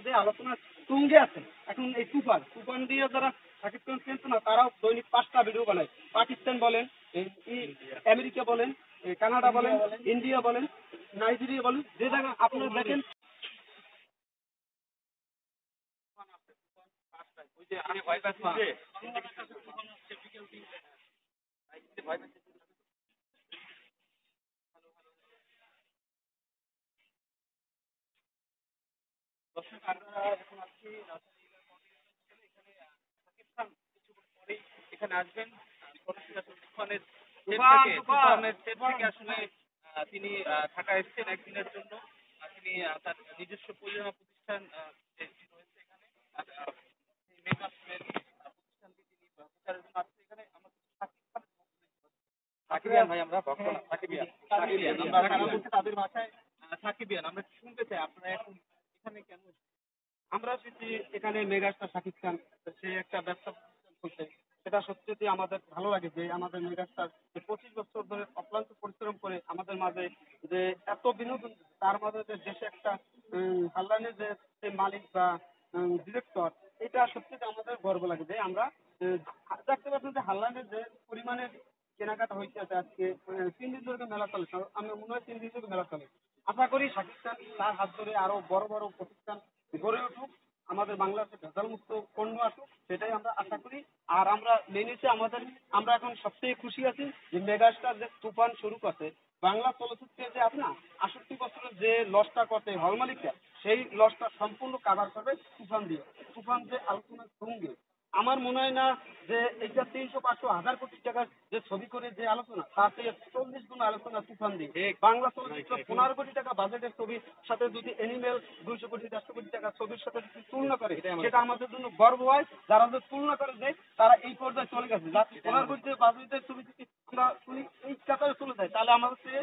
যে আলোচনা তুঙ্গে আছে এখন এই তুফান তুফান দিয়ে যারা শাকিব খান চিনতো না তারাও দৈনিক 5টা ভিডিও বানায়। পাকিস্তান বলেন, আমেরিকা বলেন, কানাডা বলেন, ইন্ডিয়া বলেন, নাইজেরিয়া বলেন, যে জায়গা আপনারা দেখেন দর্শক আমরা এখন আছি এখানে আসবেন তুফানের সেট থেকে আসলে তিনি ঢাকা এসেছেন একদিনের জন্য। তিনি তার নিজস্ব পরিচালনা প্রতিষ্ঠান যে রয়েছে এখানে মেকআপ প্রতিষ্ঠানটি তিনি প্রচারের জন্য আসছে এখানে। আমরা সাকিবিয়ান ভাই, আমরা ভক্ত না, সাকিবিয়ান সাকিবিয়ান আমরা যারা বলছি তাদের ভাষায় সাকিবিয়ান। আমরা শুনতে চাই আপনারা এখন এখানে কেন? আমরা যদি এখানে মেগাস্টার শাকিব খান সে একটা ব্যবসা প্রতিষ্ঠান করছে, সেটা সত্যি আমাদের ভালো লাগে যে আমাদের মেগাস্টার 25 বছর ধরে অক্লান্ত পরিশ্রম করে আমাদের মাঝে যে এত বিনোদন তার মাঝে যে দেশে একটা হাল্লানের যে মালিক বা ডিরেক্টর, এটা সত্যি আমাদের গর্ব লাগে যে আমরা দেখতে পাচ্ছেন যে হাল্লানের যে পরিমাণে কেনাকাটা হয়েছে আজকে 3 দিন ধরে মেলা চলে, আমি মনে হয় 3 দিন ধরে মেলা চলে। আশা করি শাকিব খান তার হাত ধরে আরো বড় বড় প্রতিষ্ঠান গড়ে উঠুক, আমাদের বাংলাদেশে ভেজাল মুক্ত পণ্য আসুক, সেটাই আমরা আশা করি। আর আমরা মেনেছে আমাদের আমরা এখন সবচেয়ে খুশি আছি যে মেগাস্টার যে তুফান শুরু করছে বাংলা চলচ্চিত্রে যে আছে না 68 বছরের যে লসটা করছে হল মালিকরা, সেই লসটা সম্পূর্ণ কাভার করবে তুফান দিয়ে। তুফান যে আলোচনার সঙ্গে আমার মনে হয় না যে এইটা 300, 500, 1000 কোটি টাকার যে ছবি করে যে আলোচনা তার থেকে 40 গুণ আলোচনা তুফান দিয়ে। বাংলা চলচ্চিত্র 15 কোটি টাকা বাজেটের ছবির সাথে যদি অ্যানিমেল 200 কোটি 150 কোটি টাকার ছবির সাথে যদি তুলনা করে সেটা আমাদের জন্য গর্ব হয়। যারা যে তুলনা করে দেয় তারা এই পর্যায়ে চলে গেছে, যাতে 15 কোটি বাজেটের ছবি যদি আমরা শুনি এই কাতারে চলে যায় তাহলে আমাদের চেয়ে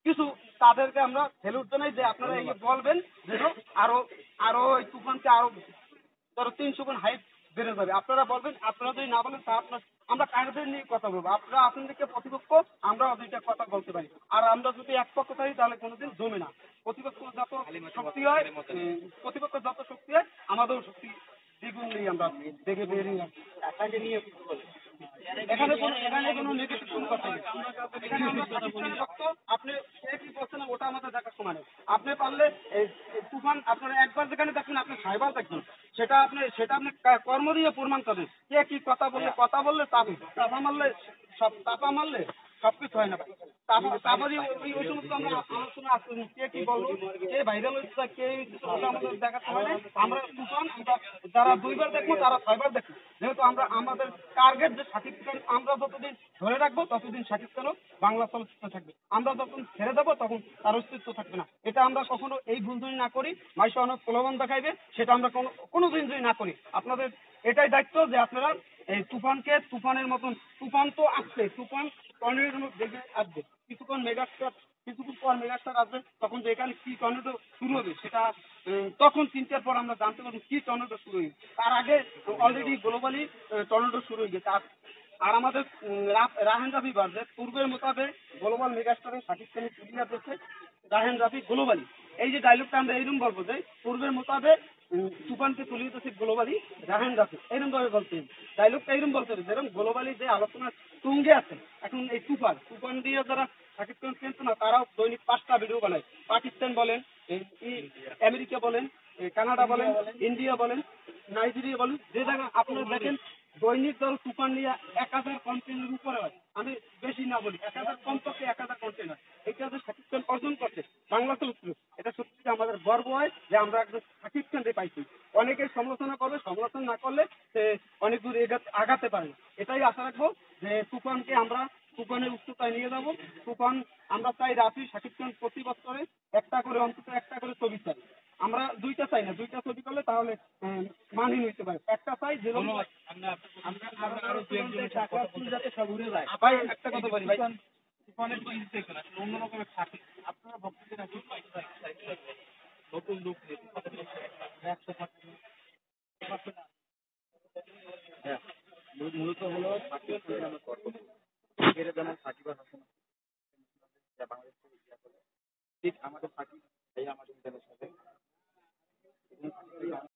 কিছু তাদেরকে আমরা সেলুট জানাই যে আপনারা এই বলবেন যেন আরো আরো এই তুফানকে আরো ধরো 300 গুণ হাইট বেড়ে যাবে। আপনারা বলবেন, আপনারা যদি না বলেন তা আপনার আমরা কাদের নিয়ে কথা বলবো? আপনারা আপনাদেরকে প্রতিপক্ষ, আমরা ওদেরকে কথা বলতে পারি। আর আমরা যদি এক পক্ষ থাকি তাহলে কোনোদিন জমে না। প্রতিপক্ষ যত শক্তি হয় প্রতিপক্ষ যত শক্তি হয় আমাদেরও শক্তি দ্বিগুণ নিয়ে আমরা দেখে বেরিয়ে এটাকে নিয়ে এখানে কোনো নেগেটিভ কোনো কথা নেই। এখানে আমরা পক্ষ, আপনি সে কি বলছেন ওটা আমাদের দেখার সময় নেই। আপনি পারলে এই তুফান আপনারা একবার যেখানে দেখবেন আপনি 6বার দেখবেন, সেটা আপনি কর্ম দিয়ে প্রমাণ করেন। কে কি কথা বললে তাপা মারলে সবকিছু হয় না ভাই। তারপরে ওই সমস্ত আমরা আলোচনা আসছি কে কি বলবো, কে ভাইরাল হচ্ছে, কে আমাদের দেখার সময় নেই। আমরা তুফান আমরা যারা 2বার দেখবো তারা 6বার দেখবো, যেহেতু আমরা আমাদের টার্গেট যে শাকিব খান আমরা যতদিন ধরে রাখবো ততদিন শাকিব খানও বাংলা চলচ্চিত্র থাকবে। আমরা যখন ছেড়ে দেবো তখন তার অস্তিত্ব থাকবে না। এটা আমরা কখনো এই ভুল যদি না করি, মাইশা অনেক প্রলোভন দেখাইবে, সেটা আমরা কোনোদিন যদি না করি। আপনাদের এটাই দায়িত্ব যে আপনারা এই তুফানকে তুফানের মতন, তুফান তো আসছে, তুফান টর্নেডোর দেখে আসবে, কিছুক্ষণ পর মেগাস্টার আসবে, তখন যে এখানে কি টর্নেডো শুরু হবে সেটা তখন 3টার পর আমরা জানতে পারবো কি টর্নেডো শুরু হয়েছে। তার আগে অলরেডি গ্লোবালি টর্নেডো শুরু হয়ে গেছে। আর আমাদের রাহেন রাফি বাজে পূর্বের মোতাবেক গ্লোবাল মেগাস্টারের শাকিব খানের তুলিয়া দিচ্ছে রাহেন রাফি গ্লোবালি। এই যে ডায়লগটা আমরা এইরকম বলবো যে পূর্বের মোতাবেক তুফানকে তুলিয়ে দিচ্ছে গ্লোবালি রাহেন রাফি, এইরকম ভাবে বলতে ডায়লগটা এইরকম বলতে হবে যেরকম গ্লোবালি যে আলোচনা তুঙ্গে আছে এখন এই তুফান দিয়ে যারা শাকিব খান চিনতো না তারাও দৈনিক 5টা ভিডিও বানায়। পাকিস্তান বলেন, আমেরিকা বলেন, কানাডা বলেন, ইন্ডিয়া বলেন, নাইজেরিয়া বলেন, যে জায়গা আপনারা দেখেন দৈনিক ধরো তুফান নিয়ে 1000 কন্টেন্টের উপরে হয়। আমি বেশি না বলি 1000, কমপক্ষে 1000 কন্টেন্ট হয়। এটা যে শাকিব খান অর্জন করছে বাংলা চলচ্চিত্র, এটা সত্যি আমাদের গর্ব হয় যে আমরা একজন শাকিব খানকে পাইছি। অনেকে সমালোচনা করবে, সমালোচনা না করলে সে অনেক দূর আগাতে পারে। এটাই আশা রাখবো যে তুফানকে আমরা তুফানের উচ্চতায় নিয়ে যাব। তুফান আমরা চাই রাফি শাকিব খান প্রতি বছরে একটা করে অন্তত একটা করে ছবি চাই। আমরা 2টা চাই না, 2টা ছবি করলে তাহলে মানহীন হইতে পারে। একটা চাই যেরকম যাতে সব উড়ে যায়। ভাই একটা কথা বলি ভাই, তুফানের তো ইনসেকশন আসলে অন্য রকমের থাকে। আপনারা ভক্তদের নতুন লুক মূলত হলো